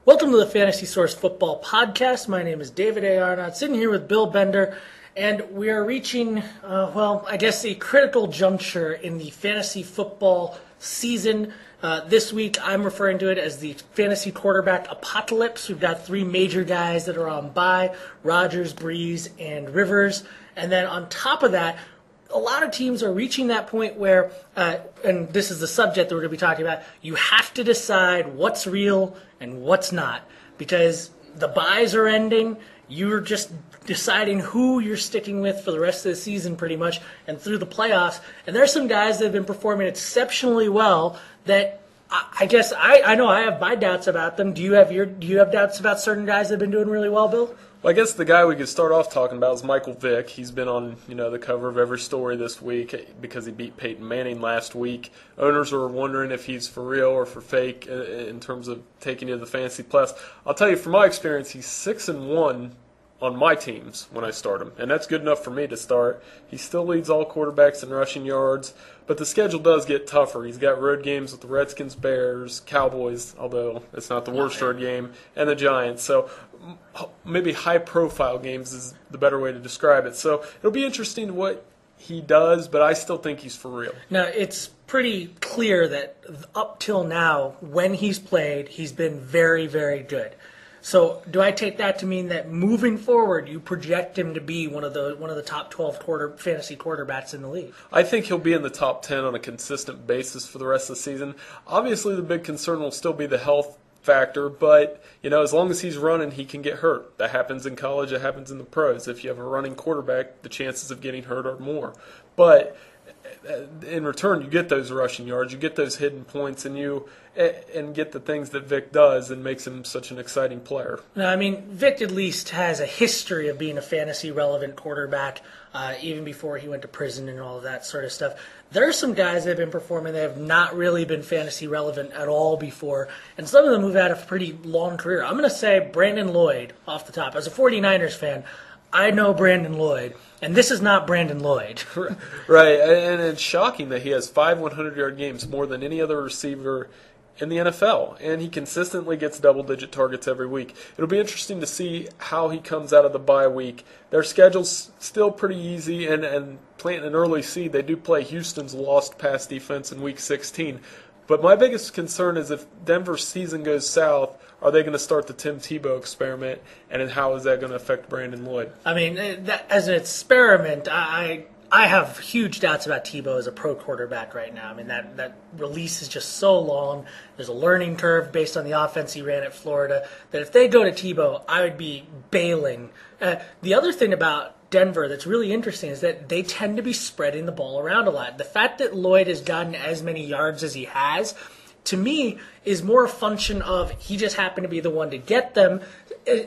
Welcome to the Fantasy Source Football Podcast. My name is David A. Arnott, sitting here with Bill Bender, and we are reaching, a critical juncture in the fantasy football season. This week, I'm referring to it as the fantasy quarterback apocalypse. We've got three major guys that are on bye: Rodgers, Breeze, and Rivers. And then on top of that, a lot of teams are reaching that point where, and this is the subject that we're going to be talking about, you have to decide what's real and what's not. Because the buys are ending, you're just deciding who you're sticking with for the rest of the season pretty much, and through the playoffs. And there's some guys that have been performing exceptionally well that I know I have my doubts about them. Do you have doubts about certain guys that have been doing really well, Bill? Well, I guess the guy we could start off talking about is Michael Vick. He's been on, the cover of every story this week because he beat Peyton Manning last week. Owners are wondering if he's for real or for fake in terms of taking you to the fantasy plus. I'll tell you, from my experience, he's 6-1 on my teams when I start him, and that's good enough for me to start. He still leads all quarterbacks in rushing yards, but the schedule does get tougher. He's got road games with the Redskins, Bears, Cowboys, although it's not the worst road game, and the Giants. So maybe high-profile games is the better way to describe it. So it'll be interesting what he does, but I still think he's for real. Now, it's pretty clear that up till now, when he's played, he's been very, very good. So do I take that to mean that moving forward, you project him to be one of the top 12 fantasy quarterbacks in the league? I think he'll be in the top 10 on a consistent basis for the rest of the season. Obviously, the big concern will still be the health factor, but as long as he's running, he can get hurt. That happens in college, it happens in the pros. If you have a running quarterback, the chances of getting hurt are more. But in return, you get those rushing yards, you get those hidden points, and get the things that Vick does and makes him such an exciting player. No, I mean, Vick at least has a history of being a fantasy-relevant quarterback, even before he went to prison and all of that sort of stuff. There are some guys that have been performing that have not really been fantasy-relevant at all before, and some of them have had a pretty long career. I'm going to say Brandon Lloyd off the top. As a 49ers fan, I know Brandon Lloyd, and this is not Brandon Lloyd. Right, and it's shocking that he has 5 100-yard games, more than any other receiver in the NFL, and he consistently gets double-digit targets every week. It'll be interesting to see how he comes out of the bye week. Their schedule's still pretty easy, and planting an early seed, they do play Houston's lost pass defense in Week 16. But my biggest concern is if Denver's season goes south, are they going to start the Tim Tebow experiment, and how is that going to affect Brandon Lloyd? I mean, as an experiment, I have huge doubts about Tebow as a pro quarterback right now. I mean, that release is just so long. There's a learning curve based on the offense he ran at Florida, that if they go to Tebow, I would be bailing. The other thing about Denver that's really interesting is that they tend to be spreading the ball around a lot. The fact that Lloyd has gotten as many yards as he has, to me, is more a function of he just happened to be the one to get them,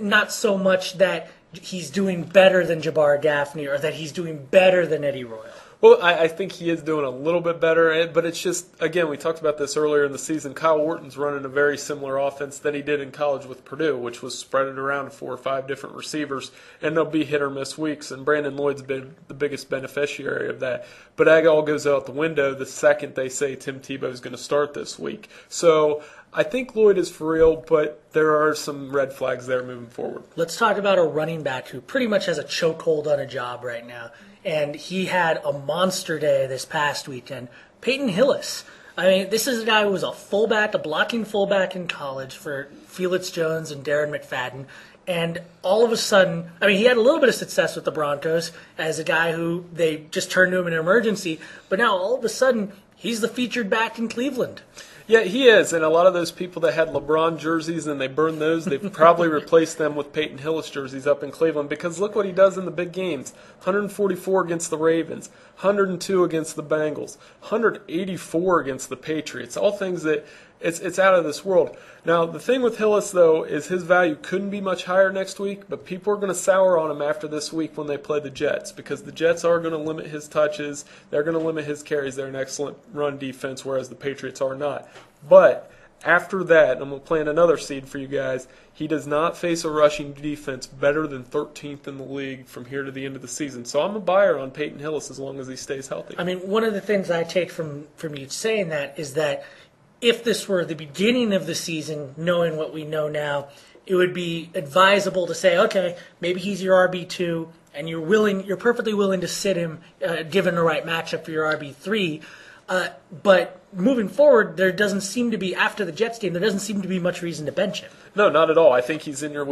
not so much that he's doing better than Jabbar Gaffney or that he's doing better than Eddie Royal. Well, I think he is doing a little bit better, but it's just, again, we talked about this earlier in the season. Kyle Orton's running a very similar offense that he did in college with Purdue, which was spread it around to 4 or 5 different receivers, and they'll be hit or miss weeks, and Brandon Lloyd's been the biggest beneficiary of that. But that all goes out the window the second they say Tim Tebow is going to start this week. So I think Lloyd is for real, but there are some red flags there moving forward. Let's talk about a running back who pretty much has a chokehold on a job right now. And he had a monster day this past weekend. Peyton Hillis. I mean, this is a guy who was a blocking fullback in college for Felix Jones and Darren McFadden. And all of a sudden, I mean, he had a little bit of success with the Broncos as a guy who they just turned to him in an emergency. But now all of a sudden, he's the featured back in Cleveland. Yeah, he is, and a lot of those people that had LeBron jerseys and they burned those, they've probably replaced them with Peyton Hillis jerseys up in Cleveland, because look what he does in the big games. 144 against the Ravens, 102 against the Bengals, 184 against the Patriots, all things that it's out of this world. Now, the thing with Hillis, though, is his value couldn't be much higher next week, but people are going to sour on him after this week when they play the Jets, because the Jets are going to limit his touches, they're going to limit his carries, they're an excellent run defense, whereas the Patriots are not. But after that, I'm going to plant another seed for you guys, he does not face a rushing defense better than 13th in the league from here to the end of the season. So I'm a buyer on Peyton Hillis as long as he stays healthy. I mean, one of the things I take from you saying that is that if this were the beginning of the season, knowing what we know now, it would be advisable to say, okay, maybe he's your RB2, and you're perfectly willing to sit him given the right matchup for your RB3. But moving forward, there doesn't seem to be, after the Jets game, there doesn't seem to be much reason to bench him. No, not at all. I think he's in your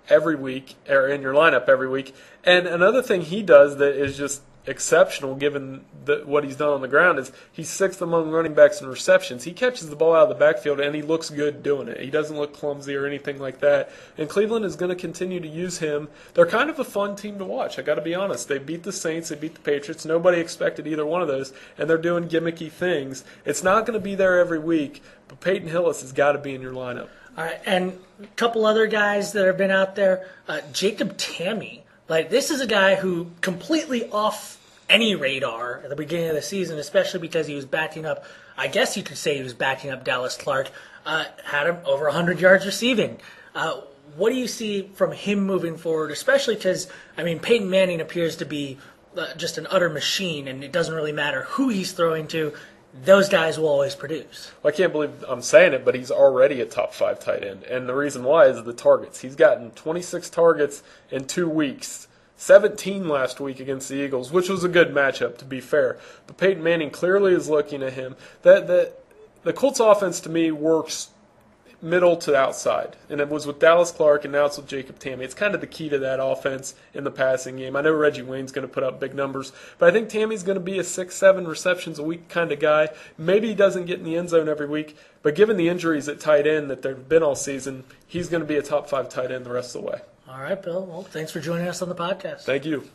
every week, or in your lineup every week. And another thing he does that is just exceptional given what he's done on the ground is he's sixth among running backs in receptions. He catches the ball out of the backfield, and he looks good doing it. He doesn't look clumsy or anything like that. And Cleveland is going to continue to use him. They're kind of a fun team to watch, I got to be honest. They beat the Saints, they beat the Patriots. Nobody expected either one of those, and they're doing gimmicky things. It's not going to be there every week, but Peyton Hillis has got to be in your lineup. All right, and a couple other guys that have been out there. Jacob Tamme. Like, this is a guy who completely off any radar at the beginning of the season, especially because he was backing up, I guess you could say he was backing up Dallas Clark, had him over 100 yards receiving. What do you see from him moving forward, especially because, Peyton Manning appears to be just an utter machine, and it doesn't really matter who he's throwing to. Those guys will always produce. Well, I can't believe I'm saying it, but he's already a top 5 tight end. And the reason why is the targets. He's gotten 26 targets in 2 weeks, 17 last week against the Eagles, which was a good matchup, to be fair. But Peyton Manning clearly is looking at him. The Colts offense, to me, works middle to outside. And it was with Dallas Clark, and now it's with Jacob Tamme. It's kind of the key to that offense in the passing game. I know Reggie Wayne's going to put up big numbers, but I think Tammy's going to be a 6-7 receptions a week kind of guy. Maybe he doesn't get in the end zone every week, but given the injuries at tight end that there have been all season, he's going to be a top 5 tight end the rest of the way. All right, Bill. Well, thanks for joining us on the podcast. Thank you.